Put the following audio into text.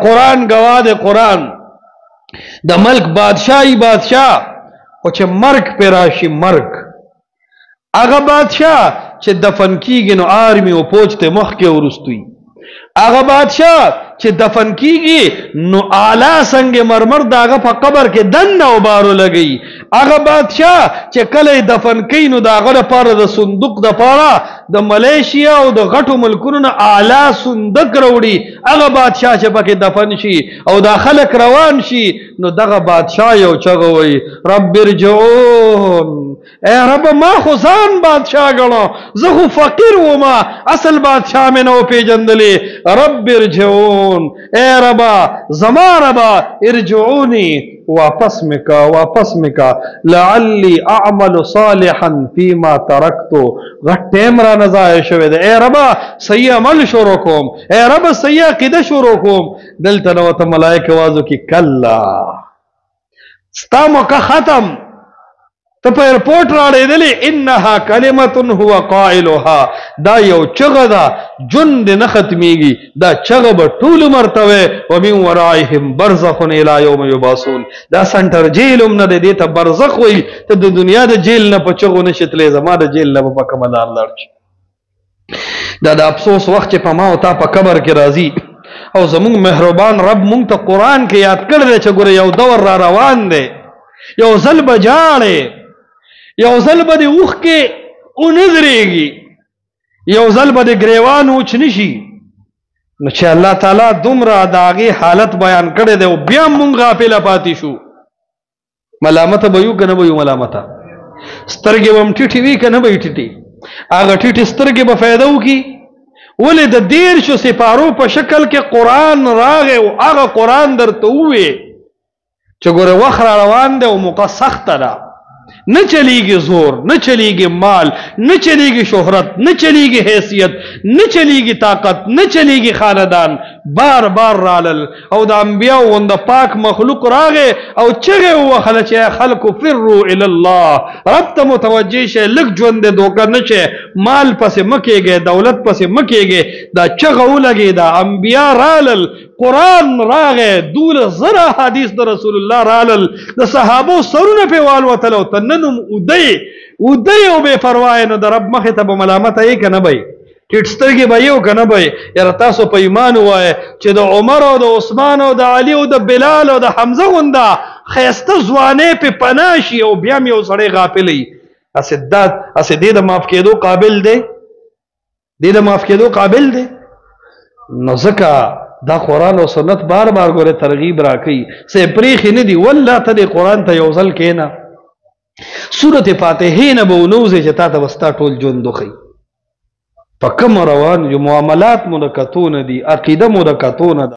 قرآن گواہ دے قرآن دا ملک بادشاہی بادشاہ او چه مرگ پی راشی مرگ اگا بادشاہ چه دفن کیگی نو آرمی و پوچھتے مخ کے ورستوی اگا بادشاہ چه دفن کیگی نو آلا سنگ مرمر دا اگا پا قبر کے دن و بارو لگئی اگا بادشاہ چه کل دفن کی نو دا اگا دا پارا دا صندوق دا پارا دا ملیشیا و دا غٹو ملکونو نا آلا صندوق روڑی اگا بادشاہ چه پاک دفن شی او دا خلق روان شی نو دا بادشاہ یو چگوئی رب ارجعون اے رب ما خزان بادشاہ گڑا زخو فقیر وما اصل بادشاہ میں نو پی جندلی رب ارجعون اے ربا زمان ربا ارجعونی واپس مکا لعلی اعمل صالحا فیما ترکتو غٹ ٹیمرا نظائر شوید اے ربا صحیح عمل شروع کوم اے ربا صحیح عقیدہ شروع کوم دلتا نوتا ملائک وازو کی کلا ستامو کا ختم تو پا ایرپورٹ راڑے دلی انہا کلمتن ہوا قائلوہا دا یو چغ دا جند نختمیگی دا چغ با طول مرتوے ومن ورائهم برزخن الى یوم یباسون دا سنٹر جیلم نا دے دیتا برزخ ہوئی تا دنیا دا جیل نا پا چغو نشتلے زما دا جیل نا پا کمدار لرچ دا افسوس وقت پا ماو تا پا قبر کے رازی او زمون مہربان رب مونگ تا قرآن کے یاد کردے چا گورے یو دور را روان دے یو ظلب جاڑے یو ظلب دے اوخ کے انذرے گی یو ظلب دے گریوان اوچ نشی نچے اللہ تعالیٰ دمرا داغی حالت بیان کردے دے و بیام مونگ غافل پاتی شو ملامتا بیو کا نبیو ملامتا سترگی بم ٹیٹی وی کا نبی ٹیٹی آگا ٹیٹی سترگی بفیدو کی ولی دا دیر شو سپارو پا شکل کے قرآن راغے و آگا قرآن در تووے چگورے وخر روان دے و موقع سخت دا نہ چلی گی زور نہ چلی گی مال نہ چلی گی شہرت نہ چلی گی حیثیت نہ چلی گی طاقت نہ چلی گی خاندان بار بار رالل او دا انبیاء و دا پاک مخلوق راگے او چگے ہوا خلچے خلق فرو الاللہ رب تا متوجہ شے لگ جوندے دوکا نچے مال پس مکے گے دولت پس مکے گے دا چگو لگے دا انبیاء رالل قرآن راگے دول ذرا حدیث دا رسول اللہ رالل دا صحابو سرون پہ والو تلو تننم ادائی او بے پروائے نو دا رب مخیطب ملامت ہے کہ نبائی ٹھٹسترگی بایو کہ نبائی یار تاسو پا ایمان ہوا ہے چھ دا عمر و دا عثمان و دا علی و دا بلال و دا حمزہ گندا خیست زوانے پہ پناشی او بیامی او سڑے غافلی اسے دید معاف کے دو قابل دے دید معاف کے دو قابل دے نزکا دا قرآن و سنت بار بار گورے ترغیب راکی سے پریخی ندی واللہ تا دے قرآن تا یوزل کینا سورت فاتحین بونوزے چتا تا وستا ٹول جون دخی پا کم روان جو معاملات منکتون دی عقیدہ منکتون دا